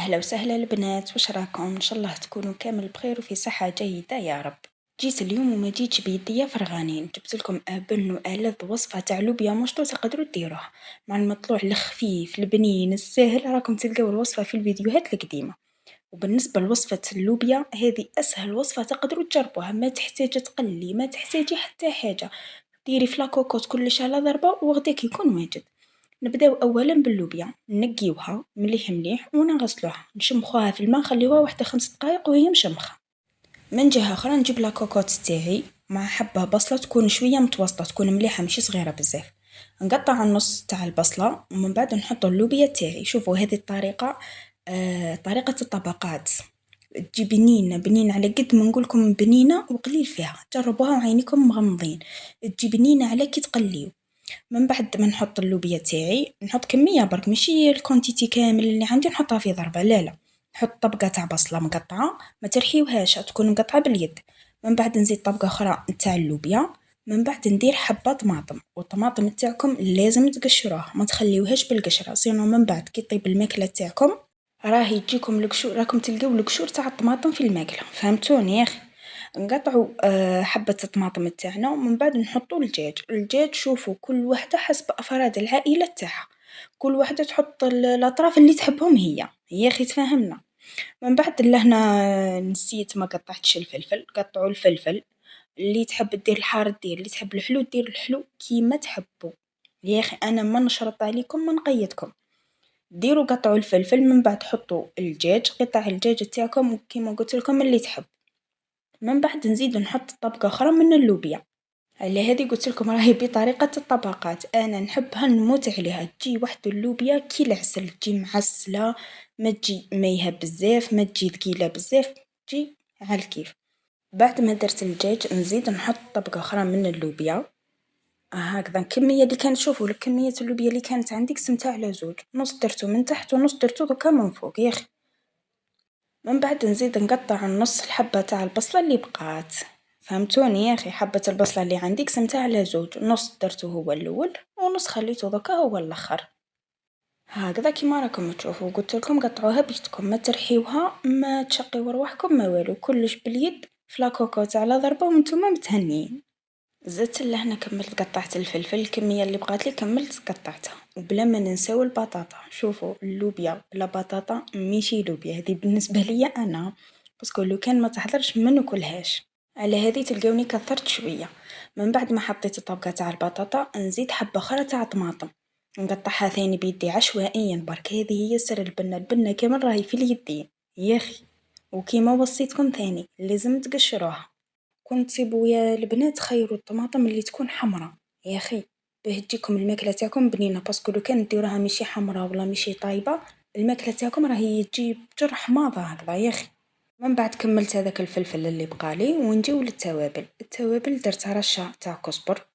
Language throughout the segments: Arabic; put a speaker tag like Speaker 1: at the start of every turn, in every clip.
Speaker 1: أهلا وسهلا البنات، وش راكم؟ إن شاء الله تكونوا كامل بخير وفي صحة جيدة يا رب. جيت اليوم وما جيتش بيديا فرغانين، جبت لكم أبن وألذ وصفة تاع لوبيا مشطو تقدروا ديروها مع المطلوع الخفيف البنين السهل. راكم تلقاو الوصفة في الفيديوهات القديمة. وبالنسبة لوصفة اللوبيا هذه أسهل وصفة تقدروا تجربوها، ما تحتاج تقلي، ما تحتاجي حتى حاجة. ديري فلاكوكوت كلش على ضربة وغداك يكون واجد. نبداو اولا باللوبيا، نقيوها مليح مليح ونغسلوها، نشمخوها في الماء، نخليوها واحد 5 دقائق وهي مشمخه. من جهه اخرى نجيب لاكوكوت تاعي مع حبه بصله تكون شويه متوسطه، تكون مليحه ماشي صغيره بزاف. نقطع النص تاع البصله ومن بعد نحط اللوبيا تاعي. شوفوا هذه الطريقه، طريقه الطبقات. تجي بنينه بنينه على قد ما نقولكم بنينه وقليل فيها، جربوها وعينيكم مغمضين. تجي بنينه على كي تقليو. من بعد ما نحط اللوبيا تاعي نحط كميه برك ماشي الكونتيتي كامل اللي عندي نحطها في ضربه، لا نحط طبقه تاع بصله مقطعه ما ترحيوهاش، تكون مقطعه باليد. من بعد نزيد طبقه اخرى تاع اللوبيا. من بعد ندير حبه طماطم، والطماطم تاعكم لازم تقشروها ما تخليوهاش بالقشره، سينو من بعد كي طيب الماكله تاعكم راهي تجيكم القشور، راكم تلقاو القشور تاع الطماطم في الماكله. فهمتوني يا اخي؟ نقطعوا حبة الطماطم تاعنا ومن بعد نحطوا الدجاج. شوفوا كل وحدة حسب أفراد العائلة تاعها، كل وحدة تحط الأطراف اللي تحبهم هي يا أخي تفهمنا. من بعد لهنا نسيت ما قطعتش الفلفل، قطعوا الفلفل. اللي تحب دير الحار دير، اللي تحب الحلو دير الحلو كيما تحبوا. يا أخي أنا ما نشرط عليكم ما نقيدكم. ديروا قطعوا الفلفل، من بعد حطوا الدجاج، قطع الدجاج تاعكم كيما قلت لكم اللي تحب. من بعد نزيد نحط طبقة أخرى من اللوبيا. على هذه قلت لكم راهي بطريقة الطبقات، أنا نحبها نموت عليها. تجي واحد اللوبيا كي العسل، تجي معسلة، ما تجي ميها بزاف ما تجي ثقيلة بزاف، تجي على الكيف. بعد ما درت الدجاج نزيد نحط طبقة أخرى من اللوبيا. هكذا الكمية اللي كانت، شوفوا كمية اللوبيا اللي كانت عندي قسمتها على زوج، نص درتو من تحت ونص درتو دوكا من فوق يا أخي. من بعد نزيد نقطع النص الحبة تاع البصلة اللي بقات. فهمتوني يا اخي؟ حبة البصلة اللي عندي قسمتها على زوج، نص درته هو الاول ونص خليته دوكا هو الاخر. هكذا كيما راكم تشوفوا، قلت لكم قطعوها بيدكم ما ترحيوها ما تشقيو رواحكم ما والو، كلش باليد فلاكوكوت على ضربة وانتم متهنيين. زدت لهنا كملت قطعت الفلفل، الكمية اللي بقات لي كملت قطعتها. وبلا ما ننساو البطاطا، شوفوا اللوبيا بلا بطاطا ماشي لوبيا، هذه بالنسبة لي انا باسكو لو كان ما تحضرش ما ناكلهاش. على هذه تلقوني كثرت شوية. من بعد ما حطيت الطبقة تاع البطاطا نزيد حبة اخرى تاع طماطم، نقطعها ثاني بيدي عشوائيا برك. هذه هي سر البنة، البنة كامل راهي في اليدين يا اخي. وكيما وصيتكم ثاني لازم تقشروها. كون تصيبوا يا البنات خيروا الطماطم اللي تكون حمراء يا اخي، باه تجيكم الماكله تاعكم بنينه، باسكو لو كان ديروها ماشي حمراء ولا ماشي طايبه الماكله تاعكم راهي تجي بجر حماضه هكذا يا اخي. من بعد كملت هذاك الفلفل اللي بقالي ونجيو للتوابل. التوابل درت رشه تاع كزبر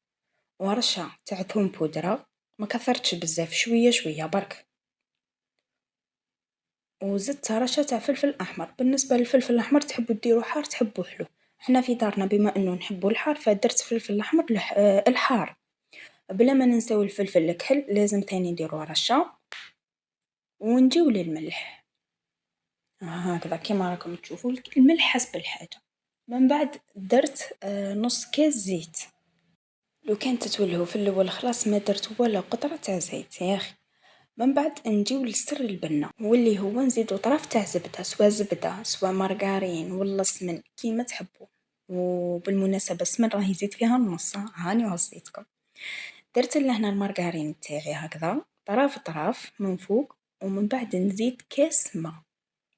Speaker 1: ورشه تاع ثوم بودره، ما كثرتش بزاف، شويه شويه برك. وزدت رشه تاع فلفل احمر. بالنسبه للفلفل الاحمر تحبوا ديروا حار تحبوا حلو، احنا في دارنا بما انه نحبوا الحار فدرت فلفل احمر الحار. بلا ما ننساو الفلفل الكحل لازم تاني نديروا رشه. ونجيو للملح، هكذا كيما راكم تشوفوا الملح حسب الحاجه. من بعد درت نص كاس زيت. لو كان تتولهوا في الاول خلاص ما درت ولا قطره تاع زيت يا اخي. من بعد نجيو لسر البنه واللي هو نزيدو طرف تاع زبده سواء مارغرين ولا سمن كيما تحبوا. وبالمناسبه السمن راه يزيد فيها النص، هاني وصيتكم. درت لهنا المارغرين تاعي هكذا طراف من فوق. ومن بعد نزيد كاس ماء،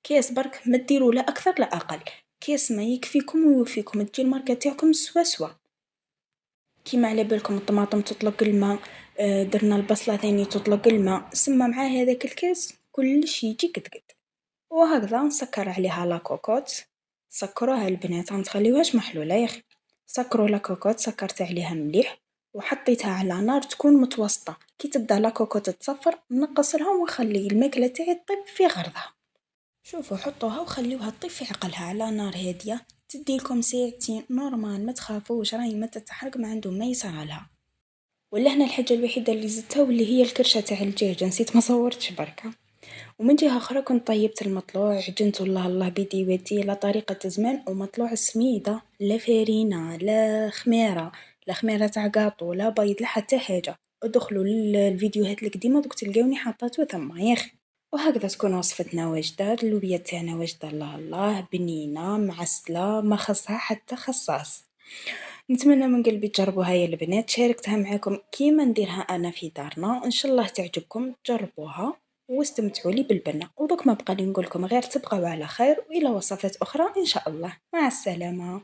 Speaker 1: كاس برك ما ديروا لا اكثر لا اقل، كاس ما يكفيكم ويوفيكم، تجي الماركه تاعكم سوا. كيما على بالكم الطماطم تطلق الماء، درنا البصله ثاني تطلق الماء، سما مع هذاك الكاس كلش يجي قد. وهكذا نسكر عليها لاكوكوت. سكروها البنات ما تخليوهاش محلوله يا اخي. سكروا لاكوكوت، سكرت عليها مليح وحطيتها على نار تكون متوسطه. كي تبدا لاكوكوت تصفر نقص لها ونخلي الماكله تاعي تطيب في غرضها. شوفوا حطوها وخليوها تطيب في عقلها على نار هاديه، تديلكم ساعتين نورمال ما تخافوش، راهي ما تتحرق ما عنده ما يصرالها. ولا هنا الحاجه الوحيده اللي زدتها واللي هي الكرشه تاع الدجاج، نسيت ما صورتش بركه. ومن جهة أخرى كنت طيبت المطلوع عجنته الله بيدي ودي لا طريقة زمان، ومطلوع سميدة لا فرينة لا خميرة، لا خميرة تاع قاطو لا بيض لا حتى حاجة، ادخلوا الفيديوهات القديمة دوك تلقاوني حطيتو ثما ياخي. وهكذا تكون وصفتنا واجدة، اللوبيا تاعنا واجدة الله بنينة معسلة ما خصها حتى خصاص. نتمنى من قلبي تجربوها يا البنات، شاركتها معاكم كيما نديرها انا في دارنا، ان شاء الله تعجبكم تجربوها واستمتعوا لي بالبنة. ودوك ما بقى لي نقولكم غير تبقوا على خير، والى وصفات اخرى ان شاء الله، مع السلامة.